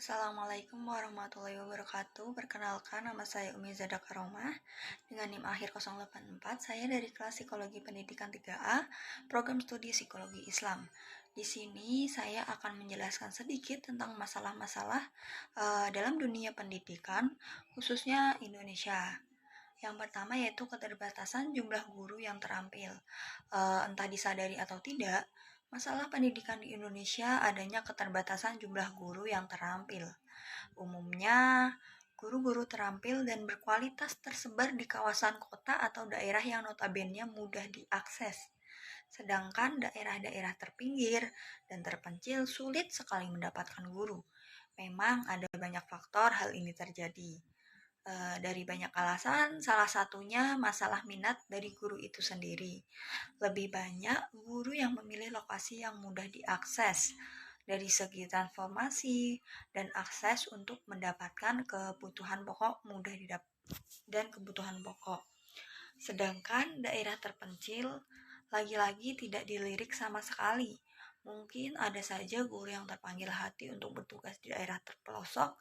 Assalamualaikum warahmatullahi wabarakatuh. Perkenalkan, nama saya Umi Zada Karomah dengan NIM akhir 084. Saya dari kelas Psikologi Pendidikan 3A, program studi Psikologi Islam. Di sini saya akan menjelaskan sedikit tentang masalah-masalah dalam dunia pendidikan, khususnya Indonesia. Yang pertama yaitu keterbatasan jumlah guru yang terampil. Entah disadari atau tidak, masalah pendidikan di Indonesia adanya keterbatasan jumlah guru yang terampil. Umumnya, guru-guru terampil dan berkualitas tersebar di kawasan kota atau daerah yang notabene mudah diakses. Sedangkan daerah-daerah terpinggir dan terpencil sulit sekali mendapatkan guru. Memang ada banyak faktor hal ini terjadi. Dari banyak alasan, salah satunya masalah minat dari guru itu sendiri. Lebih banyak guru yang memilih lokasi yang mudah diakses dari segi transformasi dan akses untuk mendapatkan kebutuhan pokok dan kebutuhan pokok. Sedangkan daerah terpencil lagi-lagi tidak dilirik sama sekali. Mungkin ada saja guru yang terpanggil hati untuk bertugas di daerah terpelosok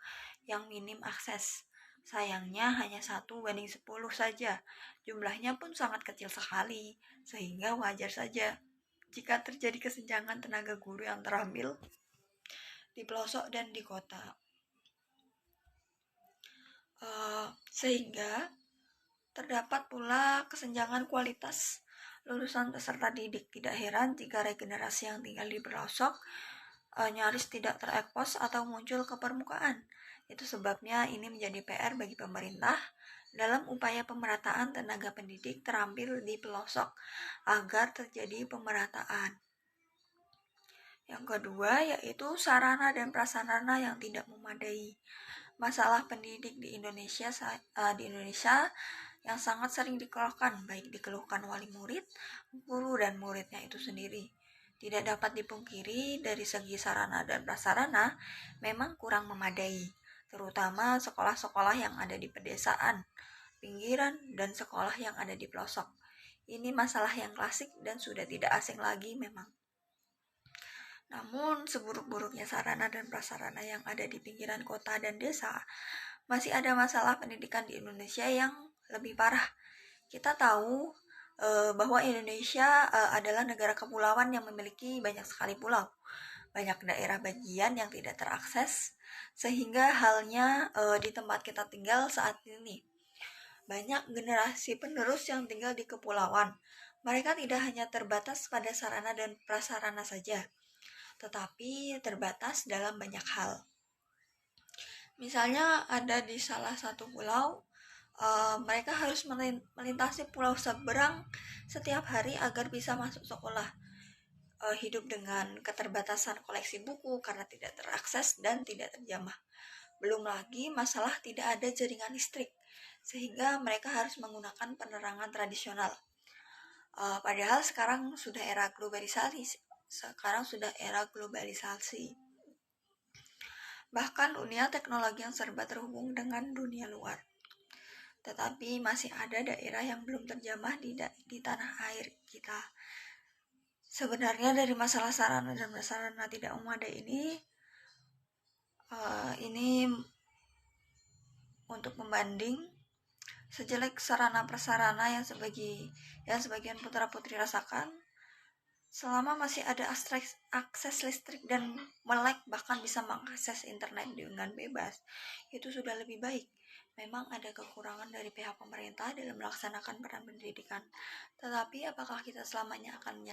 yang minim akses. Sayangnya hanya 1:10 saja. Jumlahnya pun sangat kecil sekali, sehingga wajar saja jika terjadi kesenjangan tenaga guru yang terampil di pelosok dan di kota. Sehingga terdapat pula kesenjangan kualitas lulusan peserta didik. Tidak heran jika regenerasi yang tinggal di pelosok nyaris tidak terekspos atau muncul ke permukaan. Itu sebabnya ini menjadi PR bagi pemerintah dalam upaya pemerataan tenaga pendidik terampil di pelosok agar terjadi pemerataan. Yang kedua yaitu sarana dan prasarana yang tidak memadai. Masalah pendidik di Indonesia yang sangat sering dikeluhkan, baik dikeluhkan wali murid, guru, dan muridnya itu sendiri. Tidak dapat dipungkiri dari segi sarana dan prasarana memang kurang memadai, terutama sekolah-sekolah yang ada di pedesaan, pinggiran, dan sekolah yang ada di pelosok. Ini masalah yang klasik dan sudah tidak asing lagi memang. Namun, seburuk-buruknya sarana dan prasarana yang ada di pinggiran kota dan desa, masih ada masalah pendidikan di Indonesia yang lebih parah. Kita tahu bahwa Indonesia adalah negara kepulauan yang memiliki banyak sekali pulau. Banyak daerah bagian yang tidak terakses, sehingga halnya di tempat kita tinggal saat ini. Banyak generasi penerus yang tinggal di kepulauan. Mereka tidak hanya terbatas pada sarana dan prasarana saja, tetapi terbatas dalam banyak hal. Misalnya ada di salah satu pulau, mereka harus melintasi pulau seberang setiap hari agar bisa masuk sekolah. Hidup dengan keterbatasan koleksi buku karena tidak terakses dan tidak terjamah. Belum lagi masalah tidak ada jaringan listrik, sehingga mereka harus menggunakan penerangan tradisional. Padahal sekarang sudah era globalisasi. Bahkan dunia teknologi yang serba terhubung dengan dunia luar. Tetapi masih ada daerah yang belum terjamah di tanah air kita. Sebenarnya dari masalah sarana dan prasarana tidak memadai ini untuk membanding sejelek sarana prasarana yang sebagian putra-putri rasakan, selama masih ada akses listrik dan melek bahkan bisa mengakses internet dengan bebas, itu sudah lebih baik. Memang ada kekurangan dari pihak pemerintah dalam melaksanakan peran pendidikan, tetapi apakah kita selamanya akan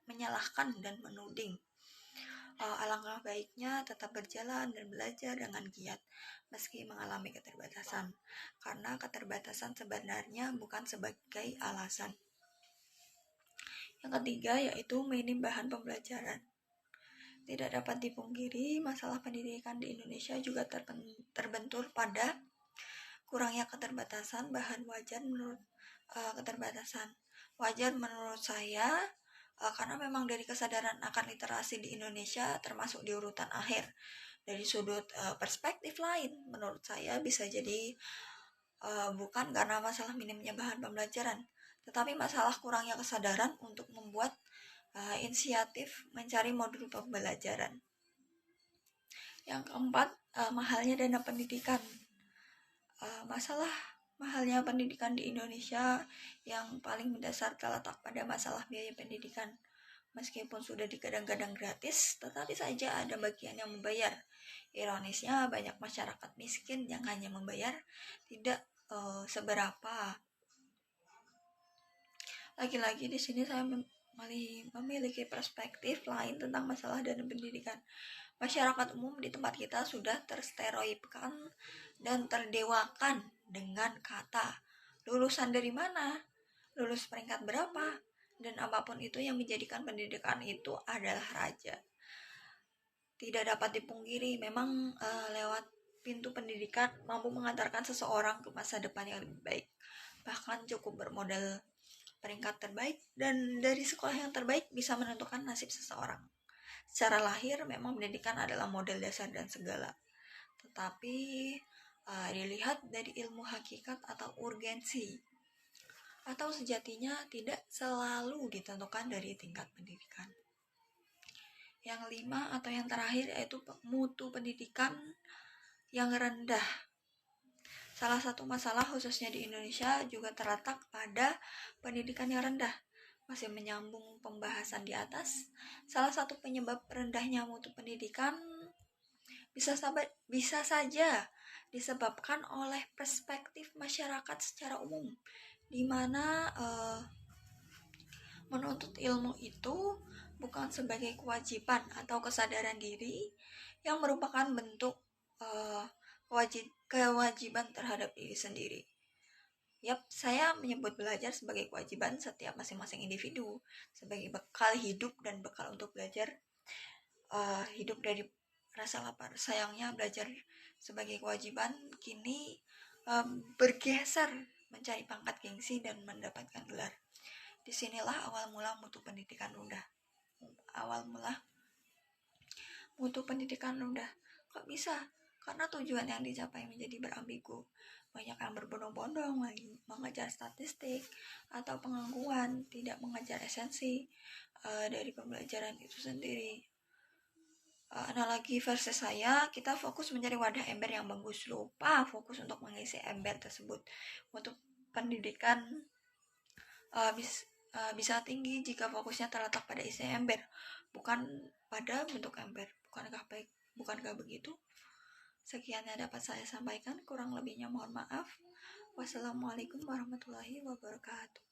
menyalahkan dan menuding? Alangkah baiknya tetap berjalan dan belajar dengan giat meski mengalami keterbatasan, karena keterbatasan sebenarnya bukan sebagai alasan. Yang ketiga yaitu minim bahan pembelajaran. Tidak dapat dipungkiri, masalah pendidikan di Indonesia juga terbentur pada kurangnya keterbatasan bahan. Wajar menurut saya, karena memang dari kesadaran akan literasi di Indonesia termasuk di urutan akhir. Dari sudut perspektif lain, menurut saya bisa jadi bukan karena masalah minimnya bahan pembelajaran, tetapi masalah kurangnya kesadaran untuk membuat inisiatif mencari modul pembelajaran. Yang keempat, mahalnya dana pendidikan. Masalah mahalnya pendidikan di Indonesia yang paling mendasar terletak pada masalah biaya pendidikan. Meskipun sudah digadang-gadang gratis, tetapi saja ada bagian yang membayar. Ironisnya, banyak masyarakat miskin yang hanya membayar tidak seberapa. Lagi-lagi di sini saya memiliki perspektif lain tentang masalah dana pendidikan. Masyarakat umum di tempat kita sudah terstereotipkan dan terdewakan dengan kata lulusan dari mana, lulus peringkat berapa, dan apapun itu yang menjadikan pendidikan itu adalah raja. Tidak dapat dipungkiri, memang lewat pintu pendidikan mampu mengantarkan seseorang ke masa depan yang lebih baik. Bahkan cukup bermodal peringkat terbaik, dan dari sekolah yang terbaik bisa menentukan nasib seseorang. Secara lahir memang pendidikan adalah model dasar dan segala. Tetapi dilihat dari ilmu hakikat atau urgensi atau sejatinya tidak selalu ditentukan dari tingkat pendidikan. Yang 5 atau yang terakhir yaitu mutu pendidikan yang rendah. Salah satu masalah khususnya di Indonesia juga terletak pada pendidikan yang rendah. Masih menyambung pembahasan di atas, salah satu penyebab rendahnya mutu pendidikan bisa saja disebabkan oleh perspektif masyarakat secara umum, di mana menuntut ilmu itu bukan sebagai kewajiban atau kesadaran diri yang merupakan bentuk kewajiban terhadap diri sendiri. Saya menyebut belajar sebagai kewajiban setiap masing-masing individu, sebagai bekal hidup dan bekal untuk belajar hidup dari rasa lapar. Sayangnya belajar sebagai kewajiban kini bergeser mencari pangkat gengsi dan mendapatkan gelar. Disinilah awal mula mutu pendidikan rendah. Kok bisa? Karena tujuan yang dicapai menjadi berambigu. Banyak yang berbondong-bondong mengejar statistik atau pengangguan, tidak mengejar esensi dari pembelajaran itu sendiri. Analogi versi saya, kita fokus mencari wadah ember yang bagus, lupa fokus untuk mengisi ember tersebut. Untuk pendidikan bisa tinggi jika fokusnya terletak pada isi ember, bukan pada bentuk ember. Bukankah begitu? Sekian yang dapat saya sampaikan, kurang lebihnya mohon maaf. Wassalamualaikum warahmatullahi wabarakatuh.